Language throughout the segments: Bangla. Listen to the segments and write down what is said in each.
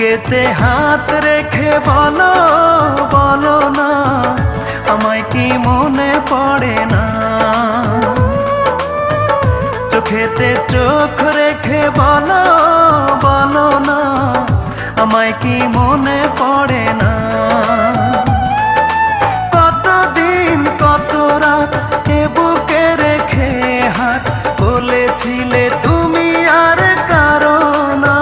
বুকেতে হাত রেখে বলো বলো না আমায় কি মনে পড়ে না। চোখেতে চোখ রেখে বলো বলো না আমায় কি মনে পড়ে না। কতদিন কত রাত এ বুকে রেখে হাত বলেছিলে তুমি আর কারো না।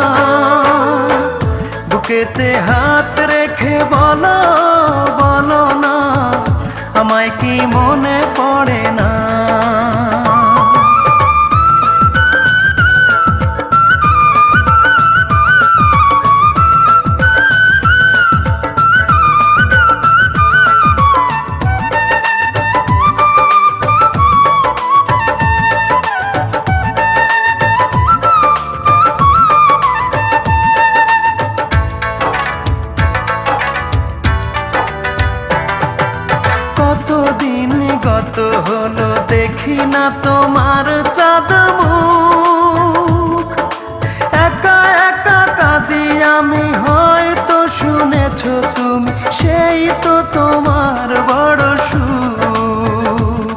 বুকেতে হাত রেখে বলো বলো না আমায় কি মনে পড়ে না। কতদিন গত হলো দেখি না তোমার চাঁদ মুখ। একা একা কাঁদি আমি, হয়তো শুনেছো তুমি, সেই তো তোমার বড় সুখ।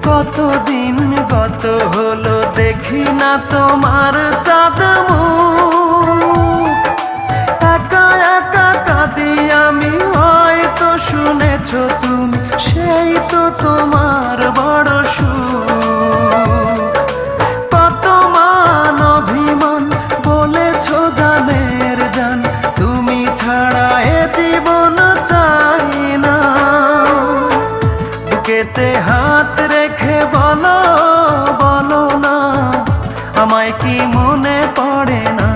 কতদিন গত হলো দেখি না তোমার চাঁদ মুখ। একা একা কাঁদি আমি, হয়তো শুনেছো তুমি, সেই তো তোমার বড় সুখ। কত মান অভিমান বলেছো জানের জান, তুমি ছাড়া এ জীবন চাই না। বুকেতে হাত রেখে বলো বলো না আমায় কি মনে পড়ে না।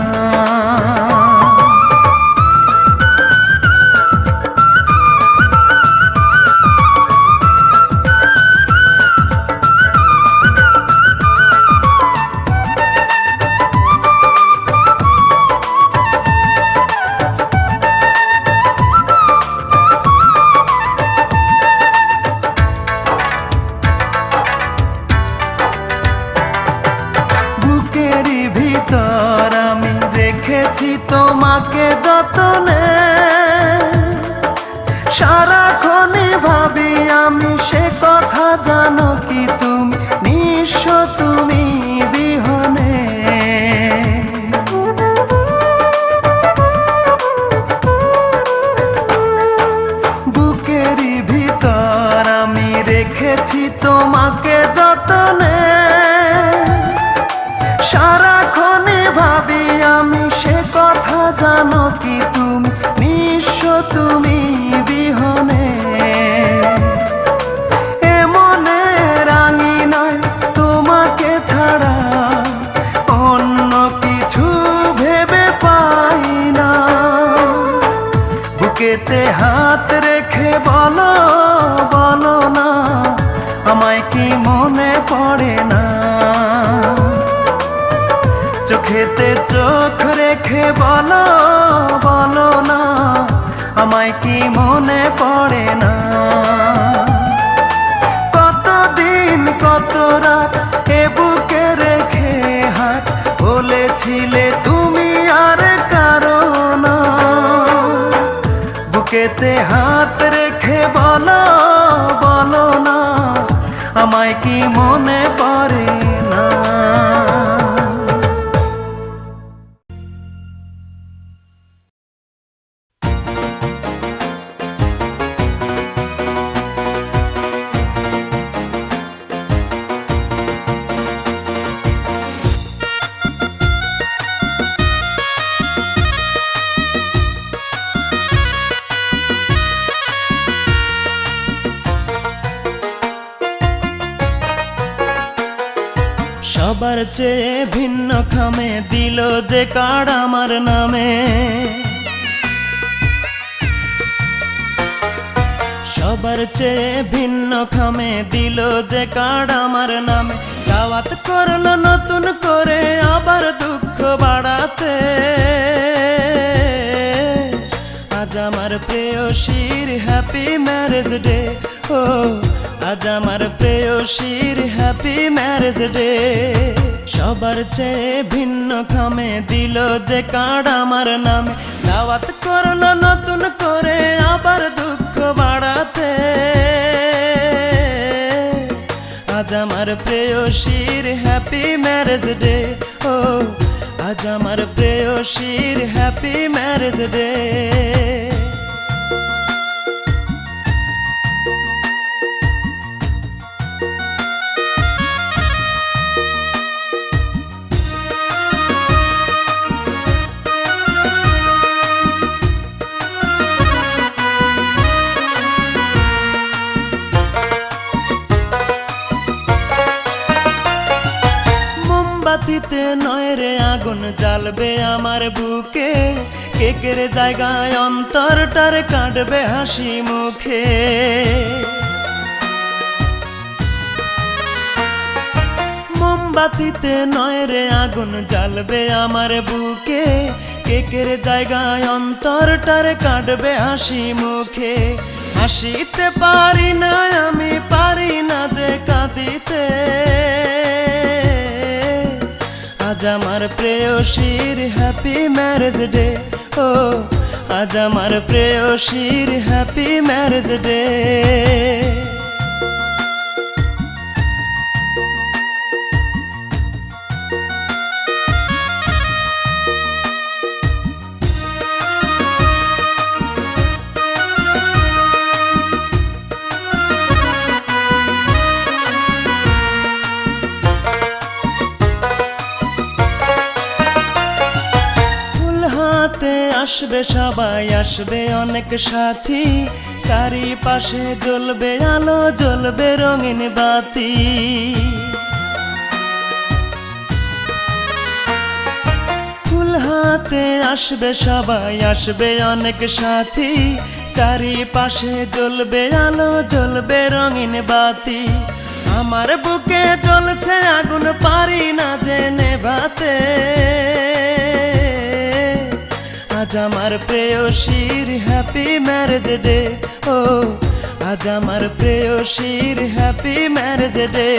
বুকেরই ভিতর আমি রেখেছি তোমাকে যতনে, সারাক্ষণই ভাবি আমি সে কথা, জানো কি তুমি নিঃস্ব তুমি বিহনে। বুকেরই ভিতর আমি রেখেছি তোমাকে যতনে, সারাক্ষণই ভাবি আমি সে কথা, জানো কি তুমি নিঃস্ব তুমি বিহনে। এমনে রাঙি নাই তোমাকে ছাড়া, অন্য কিছু ভেবে পাই না। বুকেতে হাত রেখে বলো বলো না আমায় কি মনে পড়ে না। চোখেতে চোখ রেখে বলো বলো না আমায় কি মনে পড়ে না। কতদিন কত রাত এ বুকে রেখে হাত বলেছিলে তুমি আর কারো না। বুকেতে হাত রেখে বলো বলো না আমায় কি মনে পড়ে না। সবার চেয়ে ভিন্ন খামে দিল যে কার্ড আমার নামে। সবার চেয়ে ভিন্ন খামে দিল যে কার্ড আমার নামে। দাওয়াত করলো নতুন করে আবার দুঃখ বাড়াতে। আজ আমার প্রেয়সীর হ্যাপি ম্যারেজ ডে, ও আজ আমার প্রেয়সীর হ্যাপি ম্যারেজ ডে। সবার চেয়ে ভিন্ন খামে দিল যে কার্ড আমার নামে, দাওয়াত করলো নতুন করে আবার দুঃখ বাড়াতে। আজ আমার প্রেয়সীর হ্যাপি ম্যারেজ ডে, ও আজ আমার প্রেয়সীর হ্যাপি ম্যারেজ ডে। মোমবাতিতে নয় রে আগুন জ্বালবে আমার বুকে, কেকের জায়গায় অন্তরটার কাটবে হাসি মুখে। মোমবাতিতে নয় রে আগুন জ্বালবে আমার বুকে, কেকের জায়গায় অন্তরটার কাটবে হাসি মুখে। হাসিতে পারি না আমি, পারি না যে কাঁদিতে। আজ আমার প্রেয়সীর হ্যাপি ম্যারেজ ডে, ও আজ আমার প্রেয়সীর হ্যাপি ম্যারেজ ডে। আসবে সবাই, আসবে অনেক সাথী, চারিপাশে জ্বলবে আলো, জ্বলবে রঙিন বাতি। ফুল হাতে আসবে সবাই, আসবে অনেক সাথী, চারিপাশে জ্বলবে আলো, জ্বলবে রঙিন বাতি। আমার বুকে জ্বলছে আগুন, পারি না যে নেভাতে। আজ আমার প্রেয়সীর হ্যাপি ম্যারেজ ডে, ও আজ আমার প্রেয়সীর হ্যাপি ম্যারেজ ডে।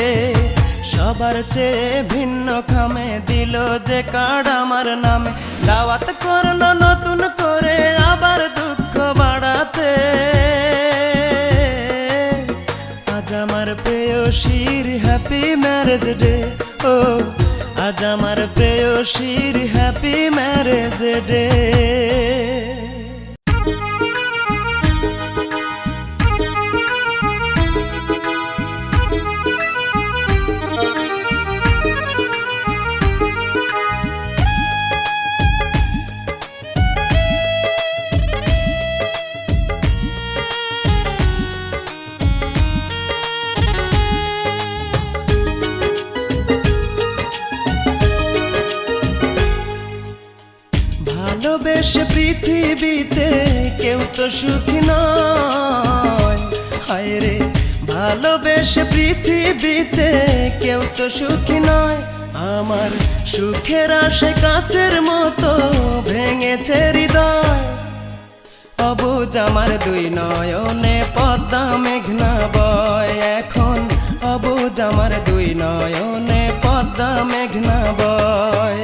সবার চেয়ে ভিন্ন খামে দিল যে কার্ড আমার নামে, দাওয়াত করলো নতুন করে আবার দুঃখ বাড়াতে। আজ আমার প্রেয়সীর হ্যাপি ম্যারেজ ডে, ও আজ আমার প্রেয়সীর হ্যাপি ম্যারেজ ডে। ভালোবেসে পৃথিবীতে কেউ তো সুখী নয়, হায় রে ভালোবেসে পৃথিবীতে কেউ তো সুখী নয়। আমার সুখের আশে কাচের মতো ভেঙেছে হৃদয়। অবুঝ আমার দুই নয়নে পদ্মা মেঘনা বয়, এখন অবুঝ আমার দুই নয়নে পদ্মা মেঘনা বয়।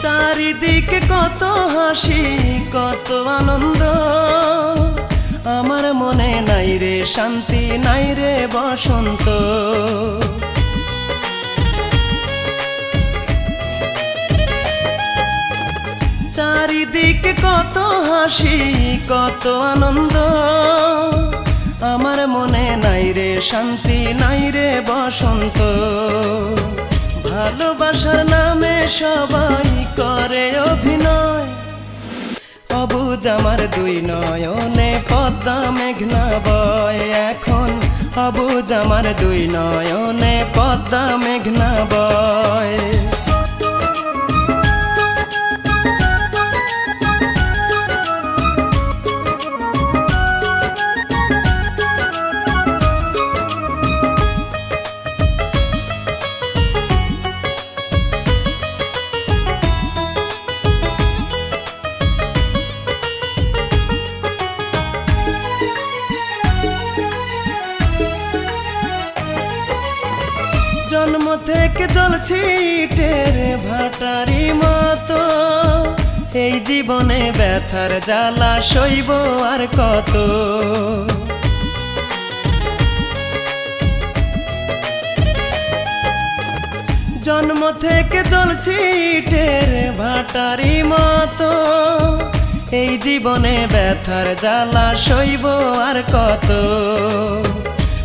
চারিদিকে কত হাসি, কত আনন্দ, আমার মনে নাই রে শান্তি, নাই রে বসন্ত। চারিদিকে কত হাসি, কত আনন্দ, আমার মনে নাই রে শান্তি, নাই রে বসন্ত। ভালোবাসার নামে সবাই করে অভিনয়, অবুঝ আমার দুই নয়নে পদ্মা মেঘনা বয়, এখন অবুঝ আমার দুই নয়নে পদ্মা মেঘনা বয়। জন্ম থেকে জ্বলছি ইটের ভাটারি মতো, এই জীবনে ব্যথার জ্বালা সইব আর কত। জন্ম থেকে জ্বলছি ইটের ভাটারি মতো, এই জীবনে ব্যথার জ্বালা সইব আর কত।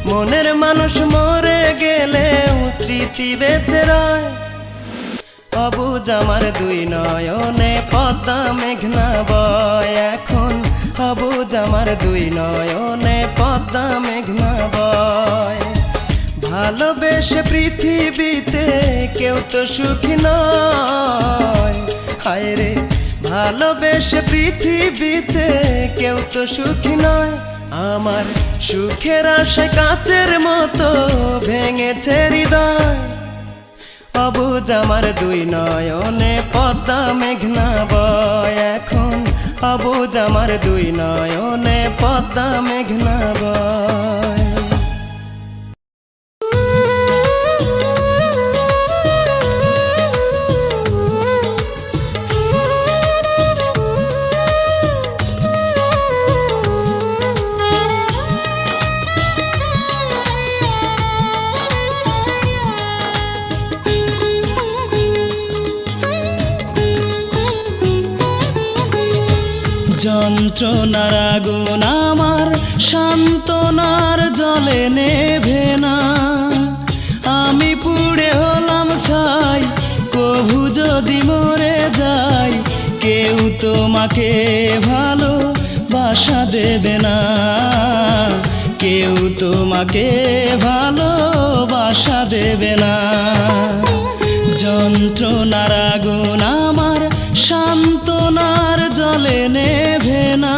মনের মানুষ মরে গেলেও স্মৃতি বেঁচে রয়, অবুঝ আমার দুই নয়নে পদ্মা মেঘনা বয়। এখন অবুঝ আমার দুই নয়নে পদ্মা মেঘনা বয়। ভালোবেসে পৃথিবীতে কেউ তো সুখী নয়, হায় রে ভালোবেসে পৃথিবীতে কেউ তো সুখী নয়। আমার সুখের আশায় কাচের মতো ভেঙেছে হৃদয়, অবুঝ আমার দুই নয়নে পদ্মা মেঘনা বয়। এখন অবুঝ আমার দুই নয়নে পদ্মা মেঘনা বয়। যন্ত্রণার আগুন আমার সান্ত্বনার জলে নেভে না, আমি পুড়ে হলাম ছাই কভু যদি মরে যাই। কেউ তোমাকে ভালোবাসা দেবে না, কেউ তোমাকে ভালোবাসা দেবে না। যন্ত্রণার আগুন আমার সান্ত্বনার জলে নেভে না,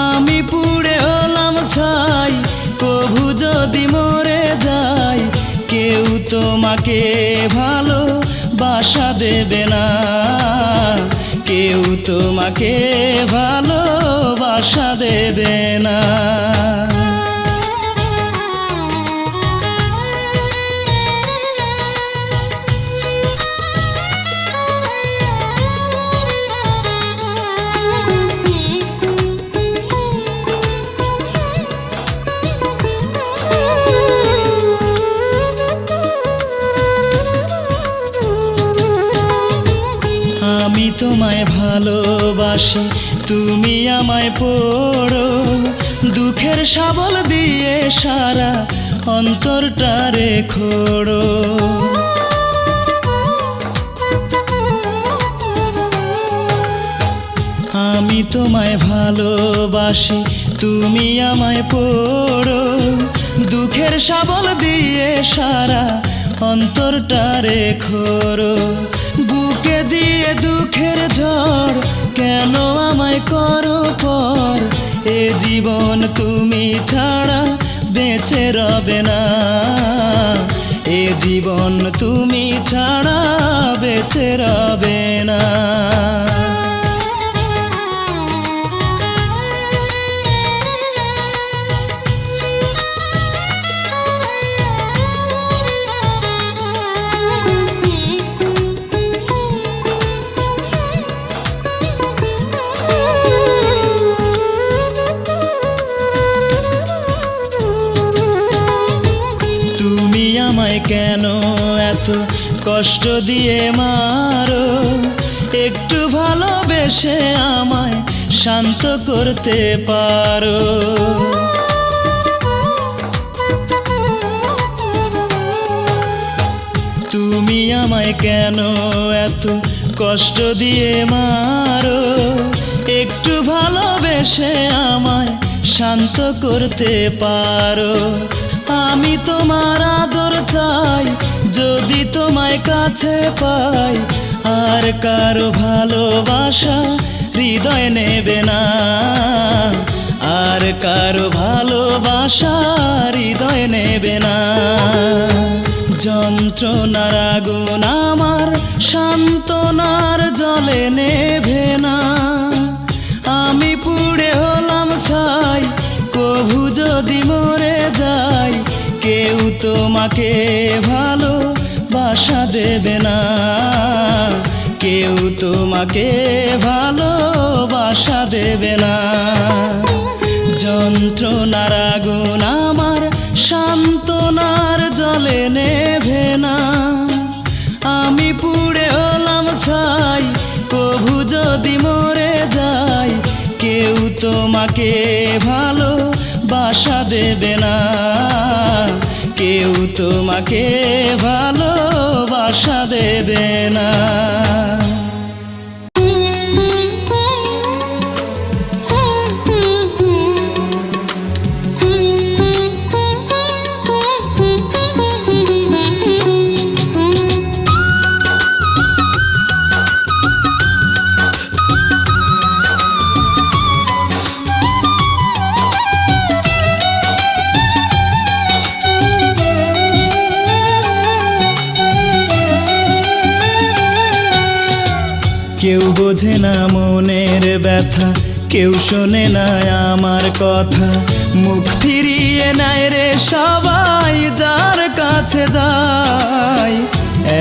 আমি পুড়ে হলাম ছাই কভু যদি মরে যাই। কেউ তোমাকে ভালোবাসা দেবে না, কেউ তোমাকে ভালোবাসা দেবে না। আমি তোমায় ভালোবাসি তুমি আমায় পড়ো, দুঃখের শাবল দিয়ে সারা অন্তরটারে খোড়ো। আমি তোমায় ভালোবাসি তুমি আমায় পড়ো, দুঃখের শাবল দিয়ে সারা অন্তরটারে খোড়ো। বুকে দিয়ে দুঃখের ঝড় কেন আমায় করো পর, এ জীবন তুমি ছাড়া বেঁচে রবে না, এ জীবন তুমি ছাড়া বেঁচে রবে না। কেন এত কষ্ট দিয়ে মারো, একটু ভালোবেসে আমায় শান্ত করতে পারো। তুমি আমায় কেন এত কষ্ট দিয়ে মারো, একটু ভালোবেসে আমায় শান্ত করতে পারো। আমি তোমার আদর চাই, যদি তোমায় কাছে পাই, আর কারো ভালোবাসা হৃদয় নেবে না, আর কারো ভালোবাসা হৃদয় নেবে না। যন্ত্রণার আগুন আমার সান্ত্বনার জলে নেভে না। আমি পুড়ে হলাম ছাই, কভু যদি মরে যাই, কেউ তোমাকে ভালোবাসা দেবে না, কেউ তোমাকে ভালোবাসা দেবে না। যন্ত্রণার আগুন আমার সান্ত্বনার জলে নেভে না। আমি পুড়ে হলাম ছাই, কভু যদি মরে যাই, কেউ তোমাকে ভালোবাসা দেবে না, কেউ তোমাকে ভালোবাসা দেবে না। কেউ বোঝে না মনের ব্যথা, কেউ শোনে না আমার কথা, মুখ ফিরিয়ে নেয় রে সবাই যার কাছে যায়।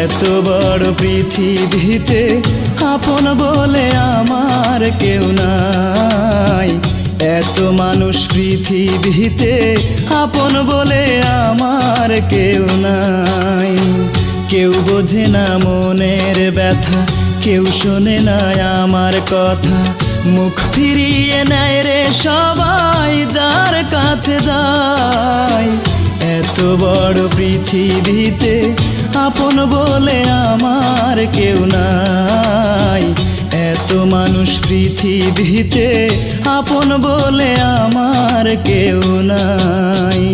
এত বড় পৃথিবীতে আপন বলে আমার কেউ নাই, এত মানুষ পৃথিবীতে আপন বলে আমার কেউ নাই। কেউ বোঝে না মনের ব্যথা, কেউ শোনে না আমার কথা, মুখ ফিরিয়ে নেয় রে সবাই যার কাছে যায়। এত বড় পৃথিবীতে আপন বলে আমার কেউ নাই, এত মানুষ পৃথিবীতে আপন বলে আমার কেউ নাই।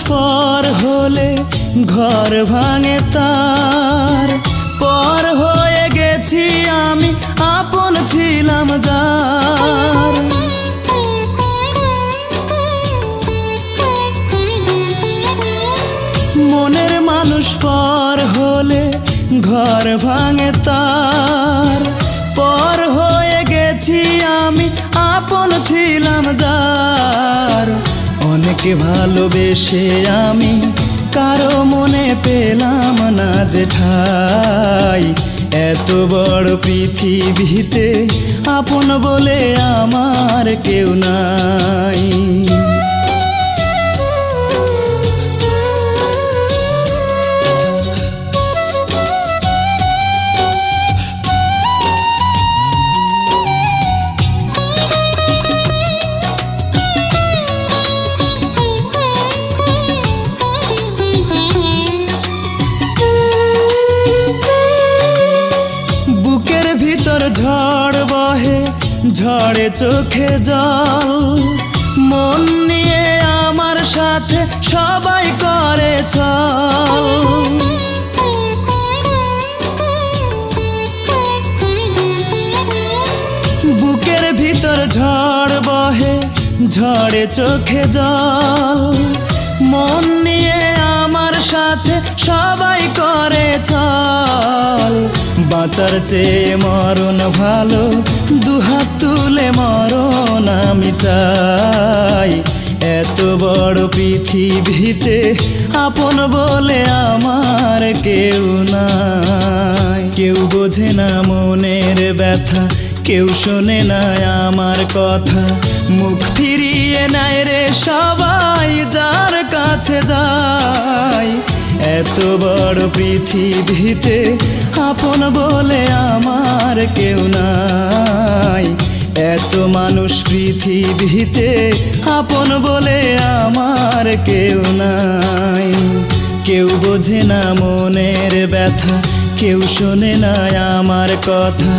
পর হলে ঘর ভাঙে তার, পর হয়ে গেছি আমি আপন ছিলাম যার। মনের মানুষ পর হলে ঘর ভাঙে তার, পর হয়ে গেছি আমি আপন ছিলাম যার। অনেকে ভালোবেসে আমি কারো মনে পেলাম না যে ঠাই, এত বড় পৃথিবীতে আপন বলে আমার কেউ নাই। ঝড় বহে ঝড়ে চোখে জল, মন নিয়ে আমার সাথে সবাই করে চল। বুকের ভিতর ঝড় বহে ঝড়ে চোখে জল, মন নিয়ে আমার সাথে সবাই করে চল। বাঁচার চেয়ে মরণ ভালো, দুহাত তুলে মরণ আমি চাই। এত বড় পৃথিবীতে আপন বলে আমার কেউ নাই। কেউ বোঝে না মনের ব্যথা, কেউ শোনে না আমার কথা, মুখ ফিরিয়ে নেয় রে সবাই যার কাছে যায়। এত বড় বড় পৃথিবীতে আপন বলে আমার কেউ নাই। এত মানুষ পৃথিবীতে আপন বলে আমার কেউ নাই। কেউ বোঝে না মনের ব্যথা, কেউ শোনে না আমার কথা।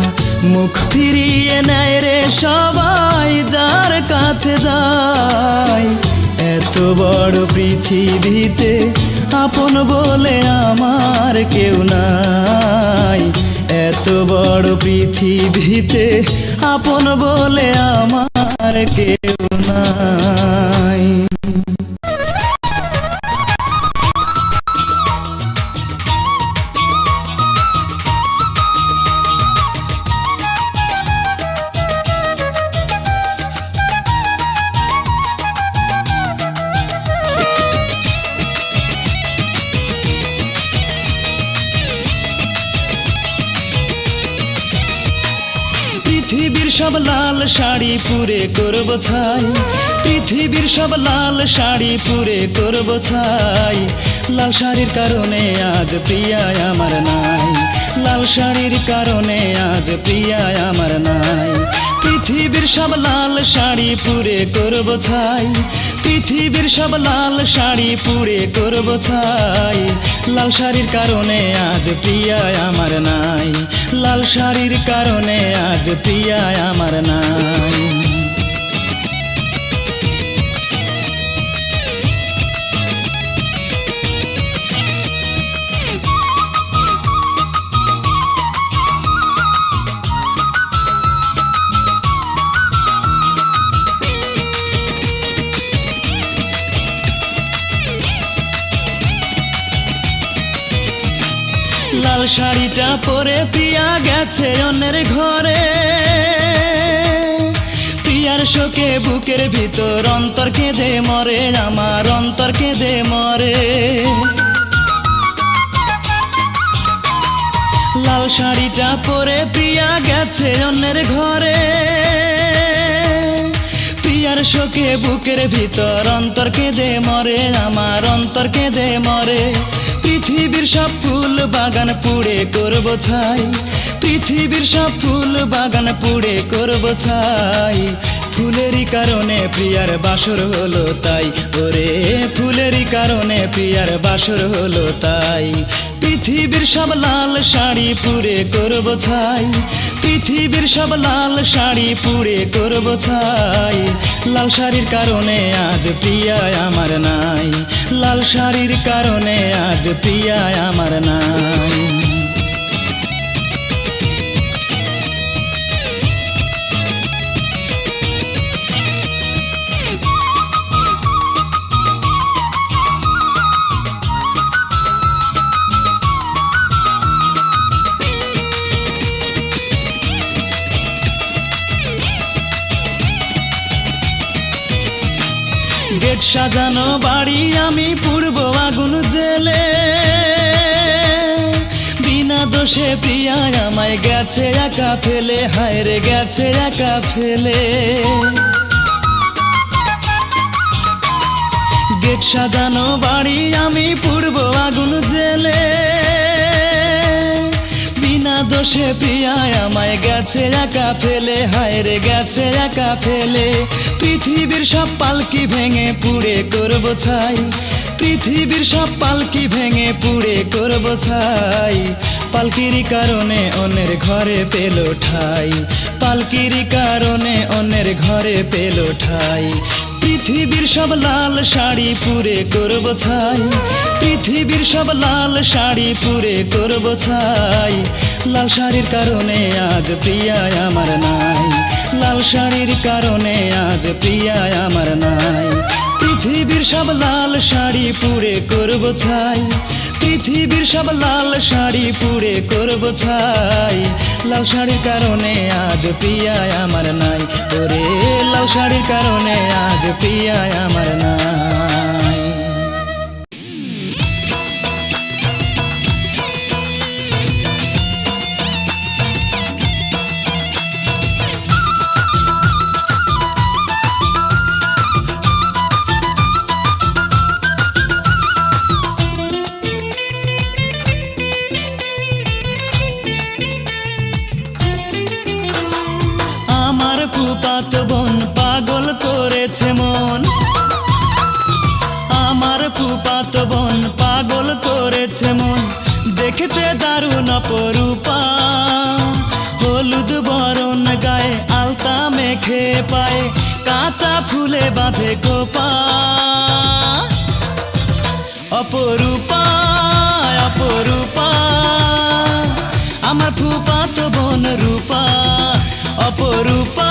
মুখ ফিরিয়ে নেয় রে সবাই যার কাছে যায়। এত বড় পৃথিবীতে আপন বলে আমার কেউ নাই। এত বড় পৃথিবীতে আপন বলে আমার কেউ নাই। পৃথিবীর সব লাল শাড়ি পুরে করব ছাই। পৃথিবীর সব লাল শাড়ি পুরে করব ছাই। লাল শাড়ির কারণে আজ প্রিয়া আমার নাই। লাল শাড়ির কারণে আজ প্রিয়া আমার নাই। পৃথিবীর সব লাল শাড়ি পুরে করব ছাই। পৃথিবীর সব লাল শাড়ি পুরে করব ছাই। লাল শাড়ির কারণে আজ প্রিয়া আমার নাই। লাল শাড়ির কারণে আজ প্রিয়া আমার নাই। লাল শাড়িটা পরে প্রিয়া গেছে অন্যের ঘরে। প্রিয়ার শোকে বুকের ভিতর অন্তর কেঁদে মরে, আমার অন্তর কেঁদে মরে। লাল শাড়িটা পরে প্রিয়া গেছে অন্যের ঘরে। প্রিয়ার শোকে বুকের ভিতর অন্তর কেঁদে মরে, আমার অন্তর কেঁদে মরে। পৃথিবীর সব ফুল বাগান পুড়ে করব ছাই। পৃথিবীর সব ফুল বাগান পুড়ে করব ছাই। ফুলেরই কারণে প্রিয়ার বাসর হলো তাই। ওরে ফুলেরই কারণে প্রিয়ার বাসর হলো তাই। পৃথিবীর সব লাল শাড়ি পুড়ে করব ছাই। পৃথিবীর সব লাল শাড়ি পুড়ে করব ছাই। লাল শাড়ির কারণে আজ প্রিয়া আমার নাই। লাল শাড়ির কারণে আজ প্রিয়া আমার নাই। গেট সাজানো বাড়ি আমি পুড়ব আগুন জেলে। বিনা দোষে প্রিয়া আমায় গেছে একা ফেলে, হায় রে গেছে একা ফেলে। গেট সাজানো বাড়ি আমি পুড়ব আগুন জেলে। বিনা দোষে প্রিয়া আমায় গেছে একা ফেলে, হায় রে গেছে একা ফেলে। পৃথিবীর সব পালকি ভেঙে পুড়ে করব ছাই। পৃথিবীর সব পালকি ভেঙে পুড়ে করব ছাই। পালকির কারণে অন্যের ঘরে পেল ঠাই। পালকির কারণে অন্যের ঘরে পেল ঠাই। পৃথিবীর সব লাল শাড়ি পুরে করব ছাই। পৃথিবীর সব লাল শাড়ি পুরে করব ছাই। লাল শাড়ির কারণে আজ প্রিয়া আমার নাই। লাল শাড়ির কারণে আজ প্রিয়া আমার নাই। পৃথিবীর সব লাল শাড়ি পুরে করব ছাই। পৃথিবীর সব লাল শাড়ি পুরে করব ছাই। লাল শাড়ির কারণে আজ প্রিয়া আমার নাই। ওরে লাল শাড়ির কারণে আজ প্রিয়া আমার নাই। করেছে মন, দেখতে দারুণ অপরূপা। হলুদ বরণ গায়ে, আলতা মেখে পায়ে, কাঁচা ফুলে বাঁধে খোপা। অপরূপা অপরূপা আমার ফুফাতো বোন রূপা। অপরূপা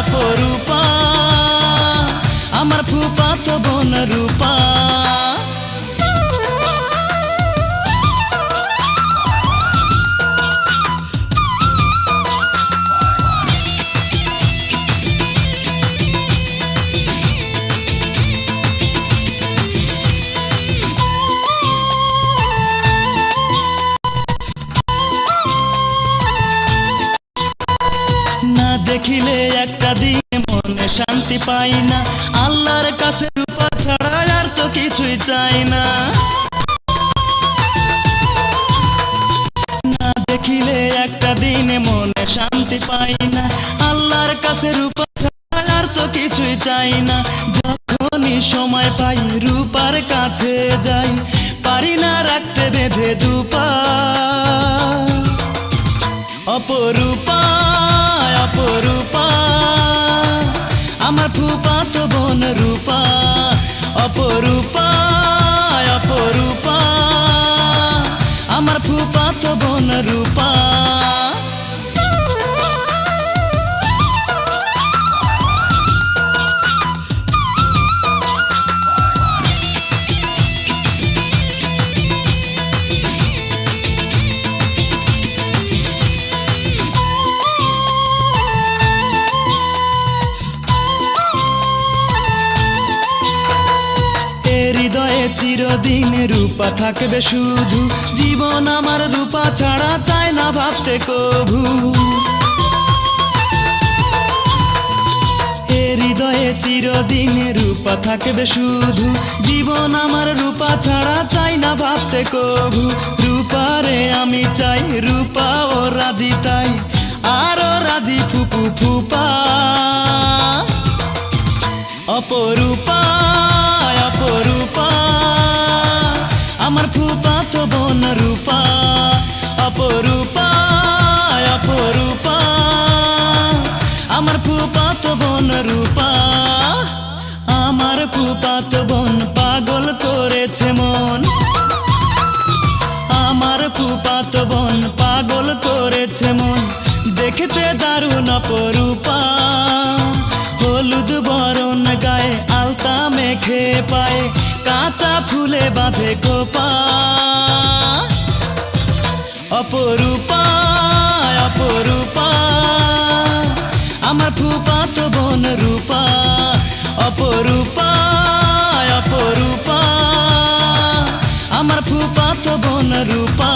অপরূপা আমার ফুফাতো বোন রূপা। না দেখিলে একটা দিন মনে শান্তি পাই না, আল্লাহর কাছে রূপা ছাড়া আর তো কিছুই চাই না। না দেখিলে একটা দিন মনে শান্তি পাই না, আল্লাহর কাছে রূপা ছাড়া আর তো কিছুই চাই না। যখনই সময় পাই রূপার কাছে যাই, পারি না রাখতে বেঁধে দুপা। অপরূপা অপরূপা আমার ফুফাতো বোন রূপা। অপরূপা অপরূপা আমার ফুফাতো বোন রূপা। হৃদয়ে চিরদিন রূপা থাকবে শুধু, জীবন আমার রূপা ছাড়া চায় না ভাবতে কভু। হৃদয়ে চিরদিন রূপা থাকবে শুধু, জীবন আমার রূপা ছাড়া চাই না ভাবতে কভু। রূপারে আমি চাই, রূপা ও রাজি তাই, আরো রাজি ফুপু ফুপা। অপরূপা অপরূপা আমার ফুফাতো বোন রূপা। অপরূপা অপরূপা আমার ফুফাতো বোন রূপা। আমার ফুফাতো বোন পাগল করেছে মন, আমার ফুফাতো বোন পাগল করেছে মন, দেখতে দারুণ অপরূপা। হলুদ বরণ গায়ে, আলতা মেখে পায়ে, কাঁচা ফুলে বাঁধে খোপা। অপরূপা অপরূপা আমার ফুফাতো বোন রূপা। অপরূপা অপরূপা আমার ফুফাতো বোন রূপা।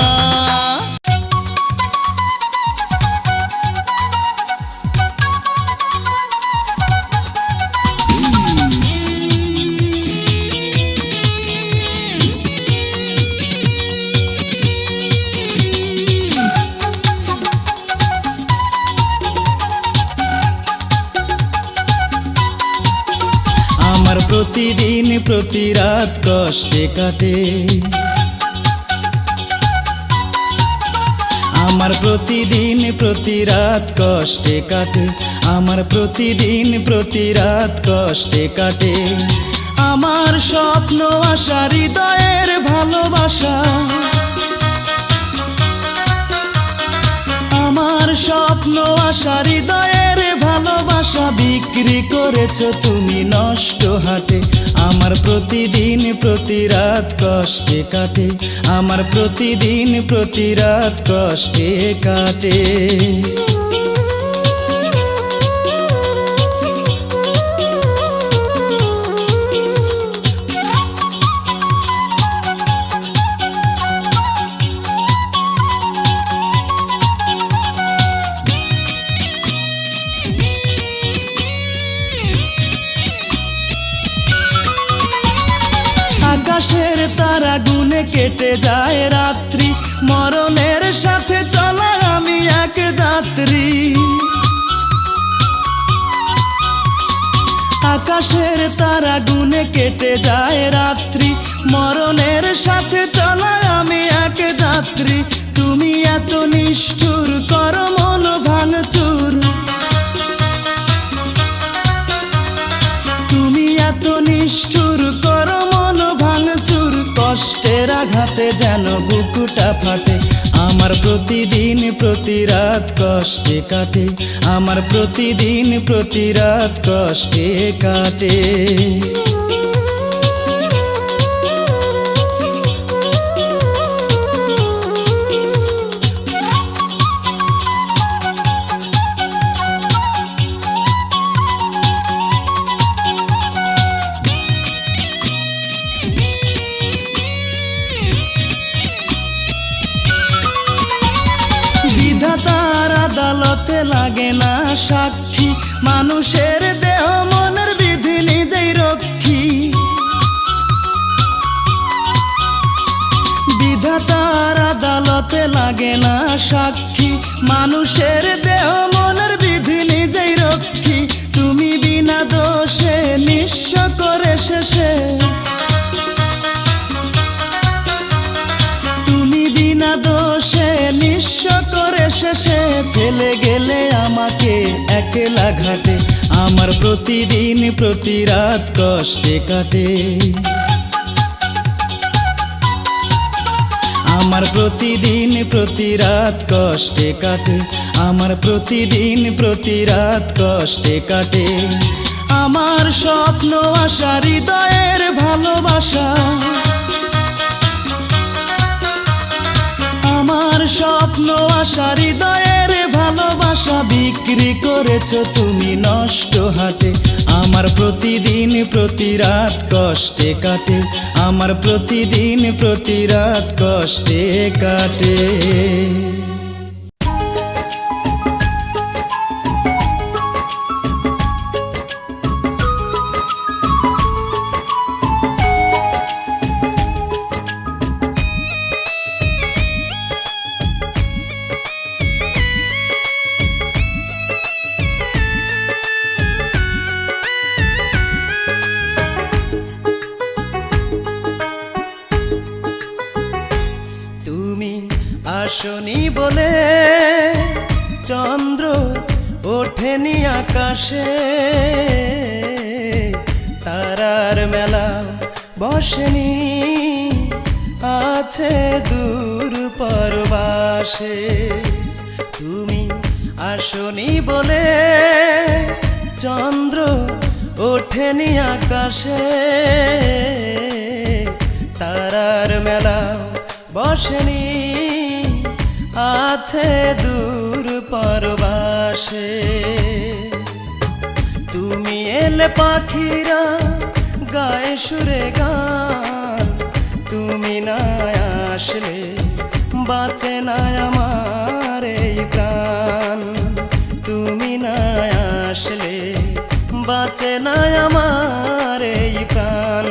আমার প্রতিদিন প্রতি রাত কষ্টে কাটে, আমার প্রতিদিন প্রতি রাত কষ্টে কাটে, আমার প্রতিদিন প্রতি রাত কষ্টে কাটে। আমার স্বপ্ন আশা হৃদয়ের ভালোবাসা, আমার স্বপ্ন আশা হৃদয়ের ভালোবাসা বিক্রি করেছো তুমি নষ্ট হাতে। আমার প্রতিদিন প্রতি রাত কষ্টে কাটে, আমার প্রতিদিন প্রতি রাত কষ্টে কাটে। আকাশের তারা গুনে কেটে যায় রাত্রি, মরণের সাথে চলা আমি এক যাত্রী। আকাশের তারা গুনে কেটে যায় রাত্রি, মরণের সাথে চলা আঘাতে যেন বুকুটা ফাটে। আমার প্রতিদিন প্রতি রাত কষ্টে কাটে, আমার প্রতিদিন প্রতি রাত কষ্টে কাটে। বিধাতার আদালতে লাগে না সাক্ষী, মানুষের দেহ মনের বিধি নিজেই রক্ষী। বিধাতার আদালতে লাগে না সাক্ষী, মানুষের দেহ মনের বিধি নিজেই রক্ষী। তুমি বিনা দোষে নিঃস্ব করে শেষে, তুমি বিনা দোষে নিঃস্ব করে শেষে ফেলে গেলে আমাকে একলা ঘাটে। আমার প্রতিদিন প্রতি রাত কষ্টে কাটে, আমার প্রতিদিন প্রতি রাত কষ্টে কাটে, আমার প্রতিদিন প্রতি রাত কষ্টে কাটে। আমার স্বপ্ন আশা হৃদয়ের ভালোবাসা, আমার স্বপ্ন আশা হৃদয়ের ভালোবাসা বিক্রি করেছ তুমি নষ্ট হাতে। আমার প্রতিদিন প্রতি রাত কষ্টে কাটে, আমার প্রতিদিন প্রতি রাত কষ্টে কাটে। আসনি বলে চন্দ্র ওঠেনি আকাশে, তারার মেলা বসেনি আছে দূর পরবাসে। তুমি আসনি বলে চন্দ্র ওঠেনি আকাশে, তারার মেলা বসেনি আছে দূর পরবাসে। তুমি এলে পাখিরা গায়ে সুরে গান, তুমি না আসলে বাঁচে না আমার এই প্রাণ, তুমি না আসলে বাঁচে না আমার এই প্রাণ।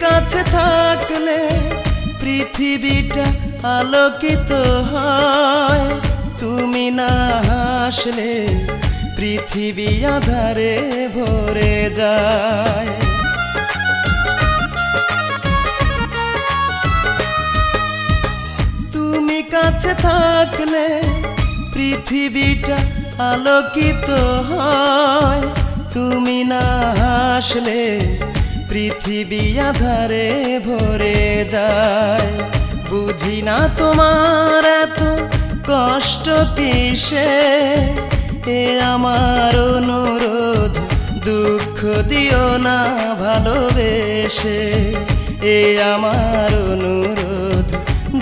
কাছে থাকলে পৃথিবীটা আলোকিত হয়, তুমি না হাসলে পৃথিবী আধারে ভরে যায়। তুমি কাছে থাকলে পৃথিবীটা আলোকিত হয়, তুমি না হাসলে পৃথিবী আধারে ভরে যায়। বুঝি না তোমার এত কষ্ট কিসে, এ আমার অনুরোধ দুঃখ দিও না ভালোবেসে, এ আমার অনুরোধ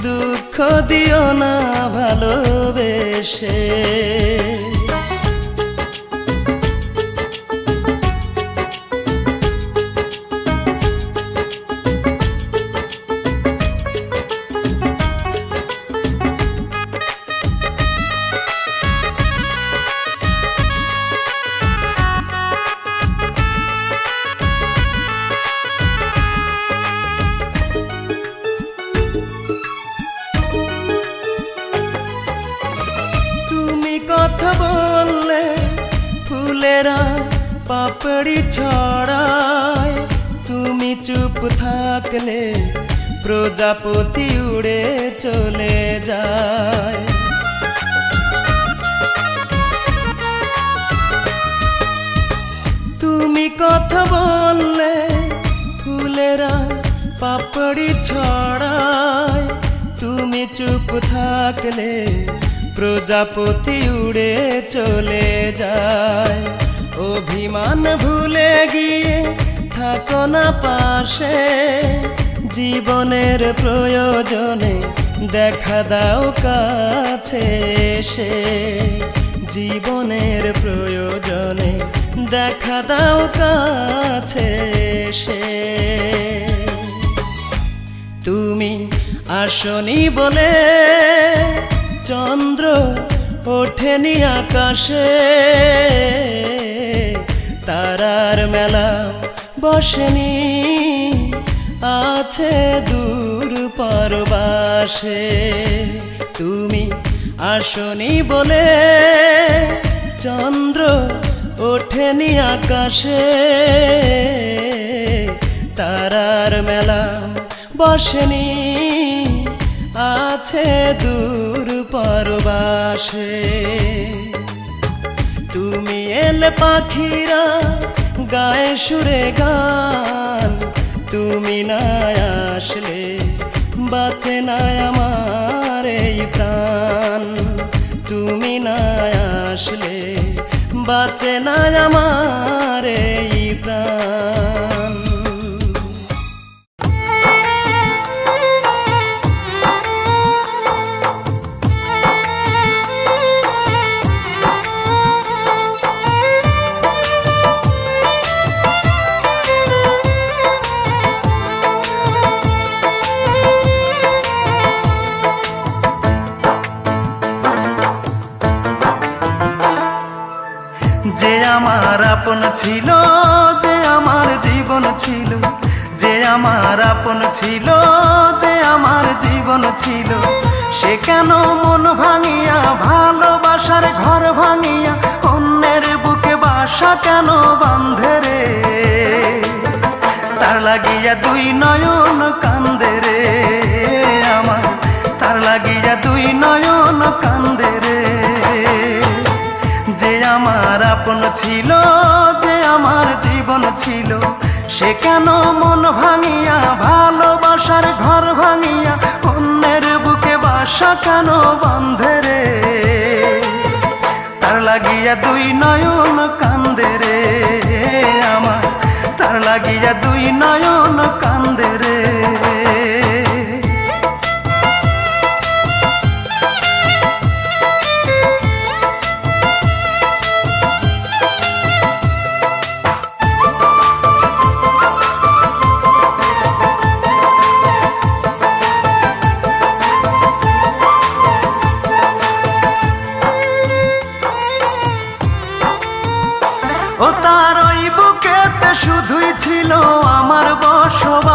দুঃখ দিও না ভালোবেসে। পাপড়ি ছড়ায়, তুমি চুপ থাকলে প্রজাপতি উড়ে চলে যায়। তুমি কথা বললে ফুলেরা পাপড়ি ছড়ায়, তুমি চুপ থাকলে প্রজাপতি উড়ে চলে যায়। অভিমান ভুলে গিয়ে থাকো না পাশে, জীবনের প্রয়োজনে দেখা দাও কাছে এসে, জীবনের প্রয়োজনে দেখা দাও কাছে এসে। তুমি আসনি বলে চন্দ্র ওঠেনি আকাশে, তারার মেলা বসেনি আছে দূর পরবাসে। তুমি আসনি বলে চন্দ্র ওঠেনি আকাশে, তারার মেলা বসেনি আছে দূর পরবাসে। তুমি এলে পাখিরা গায়ে সুরে গান, তুমি না আসলে বাঁচে না আমার এই প্রাণ, তুমি না আসলে বাঁচে না আমার এই প্রাণ। যে আমার আপন ছিল, যে আমার জীবন ছিল, যে আমার আপন ছিল, যে আমার জীবন ছিল, সে কেন মন ভাঙিয়া ভালোবাসার ঘর ভাঙিয়া অন্যের বুকে বাসা কেন বাঁধে রে? তার লাগিয়া দুই নয়ন কান্দে রে আমার, তার লাগিয়া দুই নয়ন কান্দে রে। যে আমার আপন ছিল, যে আমার জীবন ছিল, সে কেন মন ভাঙিয়া ভালোবাসার ঘর ভাঙিয়া অন্যের বুকে বাসা কেন বাঁধে রে? তার লাগিয়া দুই নয়ন কান্দে রে আমার, তার লাগিয়া দুই নয়ন কান্দে রে। ও তার ওই বুকেতে শুধুই ছিল আমার বসবাস,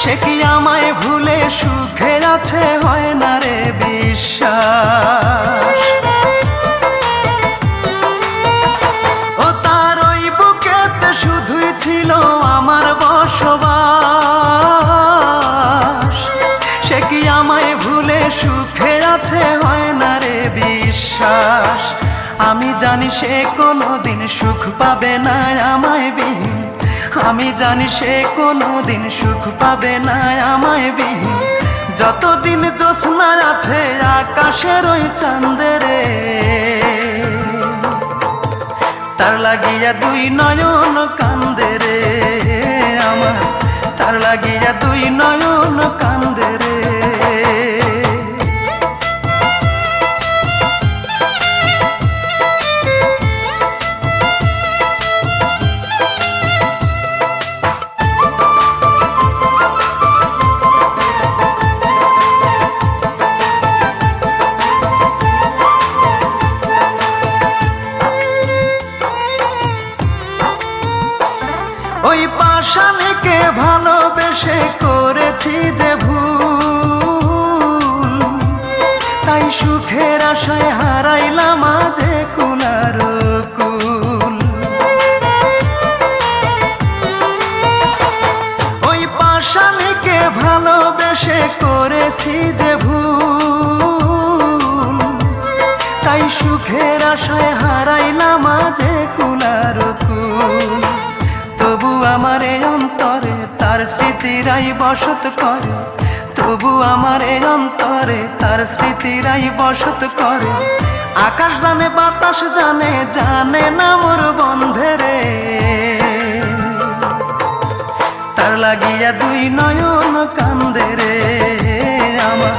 সে কি আমায় ভুলে সুখে আছে হয় না রে বিশ্বাস। ও তার ওই বুকেতে শুধুই ছিল আমার বসবাস, সে কি আমায় ভুলে সুখে আছে হয় না রে বিশ্বাস। আমি জানি সে কোনোদিন সুখ পাবে না আমায় বিহীন, আমি জানি সে কোনোদিন সুখ পাবে না আমায় বিহীন। যতদিন জ্যোৎস্না আছে আকাশের ওই চাঁদে রে, তার লাগিয়া দুই নয়ন কান্দে রে আমার, তার লাগিয়া দুই নয়ন কান্দে রে। ওই পাষাণীকে ভালোবেসে করেছি যে ভুল, তাই সুখের আশায় হারাইলাম আজ কুলার কুল। জানিকে ভালোবেসে করেছি যে ভুল, তাই সুখের আশায় হারাইলাম আজে কুলার কুল। তবু আমার এই অন্তরে তার স্মৃতিরাই বসত করে, তবু আমার এই অন্তরে তার স্মৃতিরাই বসত করে। আকাশ জানে বাতাস জানে, জানে না মোর বন্ধেরে। তার লাগিয়া দুই নয়ন কান্দে রে আমার,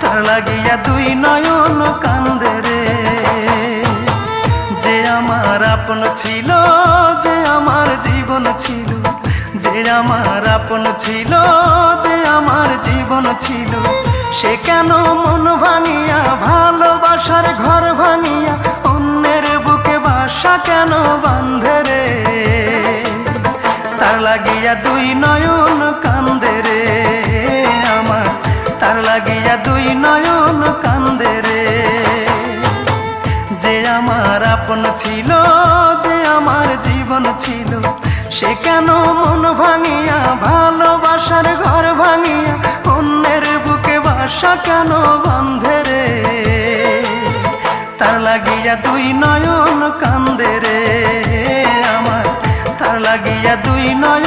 তার লাগিয়া দুই নয়ন কান্দে রে। যে আমার আপন ছিল, যে আমার জীবন ছিল, যে আমার আপন ছিল, যে আমার জীবন ছিল, সে কেন মন ভাঙিয়া ভালোবাসার ঘর ভাঙিয়া অন্যের বুকে বাসা কেন বাঁধে রে। তার লাগিয়া দুই নয়ন কান্দে রে আমার, তার লাগিয়া দুই নয়ন কান্দে রে। যে আমার আপন ছিল, যে আমার জীবন ছিল, সে কেন মন ভাঙিয়া ভালোবাসার ঘর ভাঙিয়া অন্যের বুকে বাসা কেন বাঁধে রে। তার লাগিয়া দুই নয়ন কান্দে রে আমার, তার লাগিয়া দুই নয়ন